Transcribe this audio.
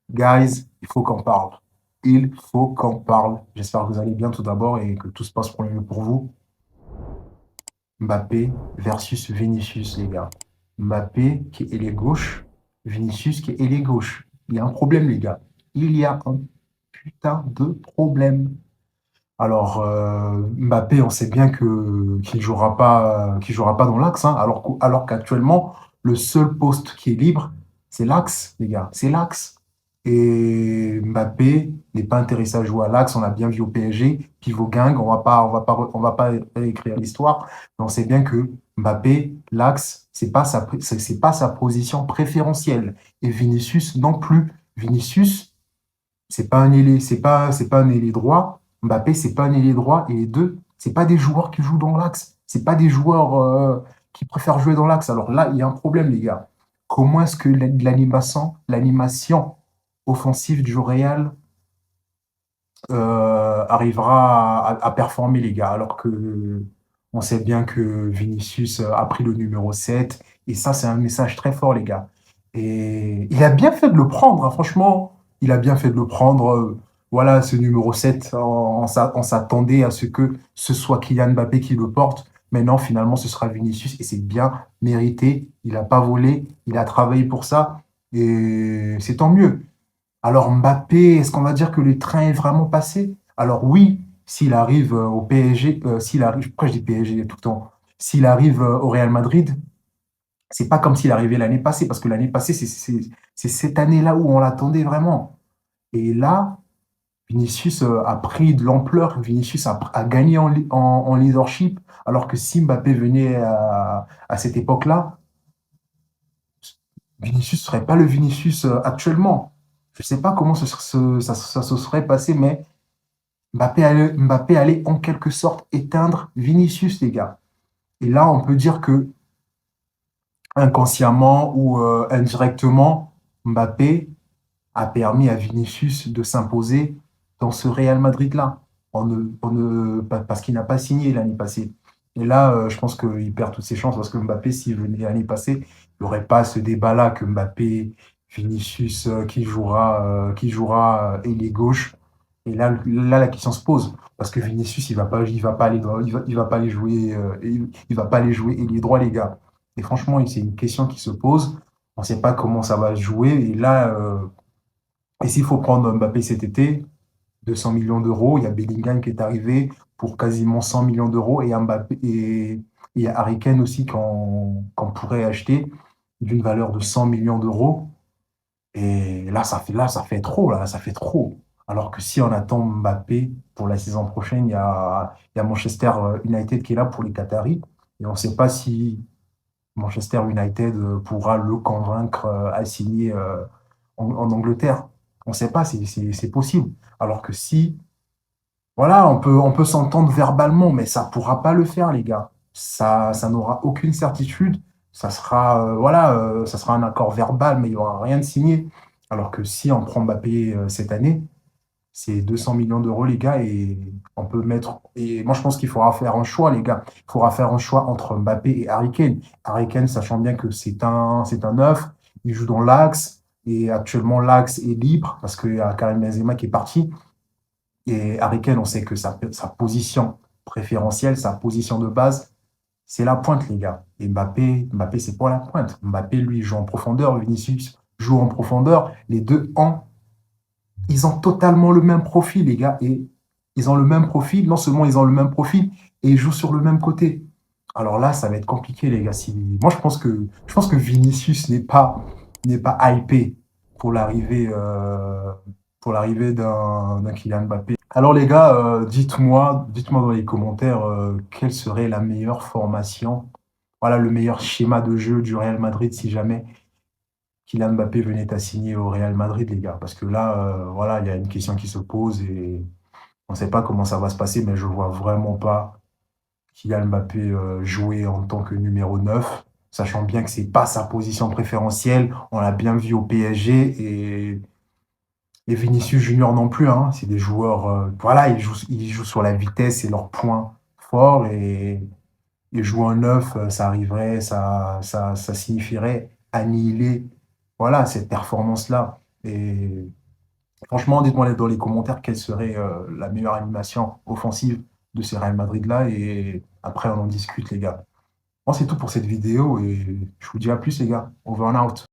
Guys, il faut qu'on parle. Il faut qu'on parle. J'espère que vous allez bien tout d'abord et que tout se passe pour le mieux pour vous. Mbappé versus Vinicius, les gars. Mbappé qui est ailier gauche, Vinicius qui est ailier gauche. Il y a un problème, les gars. Il y a un putain de problème. Alors, Mbappé, on sait bien que qu'il jouera pas dans l'axe, hein, alors qu'actuellement, le seul poste qui est libre, c'est l'axe, les gars, c'est l'axe. Et Mbappé n'est pas intéressé à jouer à l'axe. On a bien vu au PSG, pivot gang. On va pas réécrire l'histoire. Mais on sait bien que Mbappé, l'axe, c'est pas sa position préférentielle. Et Vinicius non plus. Vinicius, c'est pas un ailier droit. Mbappé, c'est pas un ailier droit. Et les deux, c'est pas des joueurs qui jouent dans l'axe. C'est pas des joueurs qui préfèrent jouer dans l'axe. Alors là, il y a un problème, les gars. Comment est-ce que l'animation offensive du Real arrivera à performer, les gars, alors que on sait bien que Vinicius a pris le numéro 7 et ça, c'est un message très fort, les gars. Et il a bien fait de le prendre, hein, franchement, il a bien fait de le prendre. Voilà, ce numéro 7 on s'attendait à ce que ce soit Kylian Mbappé qui le porte. Maintenant, finalement, ce sera Vinicius et c'est bien mérité. Il n'a pas volé, il a travaillé pour ça et c'est tant mieux. Alors Mbappé, est-ce qu'on va dire que le train est vraiment passé? Alors oui, s'il arrive au PSG, s'il arrive, pourquoi je dis PSG tout le temps? S'il arrive au Real Madrid, c'est pas comme s'il arrivait l'année passée, parce que l'année passée, c'est cette année-là où on l'attendait vraiment. Et là, Vinicius a pris de l'ampleur, Vinicius a gagné en leadership, alors que si Mbappé venait à cette époque-là, Vinicius ne serait pas le Vinicius actuellement. Je ne sais pas comment ça se serait passé, mais Mbappé allait en quelque sorte éteindre Vinicius, les gars. Et là, on peut dire que inconsciemment ou indirectement, Mbappé a permis à Vinicius de s'imposer dans ce Real Madrid-là, parce qu'il n'a pas signé l'année passée. Et là, je pense qu'il perd toutes ses chances parce que Mbappé, s'il venait l'année passée, il n'y aurait pas ce débat-là que Mbappé, Vinicius, qui jouera ailier gauche. Et là, la question se pose parce que Vinicius, il va pas aller, il va pas aller jouer, il va pas aller jouer ailier droit, les gars. Et franchement, c'est une question qui se pose. On ne sait pas comment ça va se jouer. Et là, et s'il faut prendre Mbappé cet été, 200 millions d'euros, il y a Bellingham qui est arrivé pour quasiment 100 millions d'euros et il y a Harry Kane aussi qu'on pourrait acheter d'une valeur de 100 millions d'euros. Et là, ça fait trop, là, ça fait trop. Alors que si on attend Mbappé pour la saison prochaine, il y a Manchester United qui est là pour les Qataris. Et on ne sait pas si Manchester United pourra le convaincre à signer en Angleterre. On ne sait pas, c'est possible. Alors que si, voilà, on peut s'entendre verbalement, mais ça ne pourra pas le faire, les gars. Ça n'aura aucune certitude. Ça sera un accord verbal, mais il n'y aura rien de signé. Alors que si on prend Mbappé cette année, c'est 200 millions d'euros, les gars, et on peut mettre. Et moi, je pense qu'il faudra faire un choix, les gars. Il faudra faire un choix entre Mbappé et Harry Kane. Harry Kane, sachant bien que c'est un neuf, il joue dans l'axe, et actuellement, l'axe est libre parce qu'il y a Karim Benzema qui est parti. Et Harry Kane, on sait que sa position préférentielle, sa position de base, c'est la pointe, les gars. Et Mbappé, c'est pour la pointe. Mbappé, lui, joue en profondeur. Vinicius joue en profondeur. Les deux ils ont totalement le même profil, les gars. Et ils ont le même profil. Non seulement ils ont le même profil, et ils jouent sur le même côté. Alors là, ça va être compliqué, les gars. Moi, je pense que Vinicius n'est pas hypé pour pour l'arrivée d'un Kylian Mbappé. Alors les gars, dites-moi dans les commentaires quelle serait la meilleure formation, voilà le meilleur schéma de jeu du Real Madrid si jamais Kylian Mbappé venait à signer au Real Madrid, les gars. Parce que là, voilà, il y a une question qui se pose et on ne sait pas comment ça va se passer, mais je vois vraiment pas Kylian Mbappé jouer en tant que numéro 9, sachant bien que c'est pas sa position préférentielle. On l'a bien vu au PSG et Vinicius Junior non plus, hein. C'est des joueurs, voilà, ils jouent sur la vitesse, c'est leur point fort et jouer en neuf, ça signifierait annihiler, voilà, cette performance-là. Et franchement, dites-moi dans les commentaires quelle serait la meilleure animation offensive de ces Real Madrid-là. Et après, on en discute, les gars. Bon, c'est tout pour cette vidéo et je vous dis à plus, les gars. Over and out.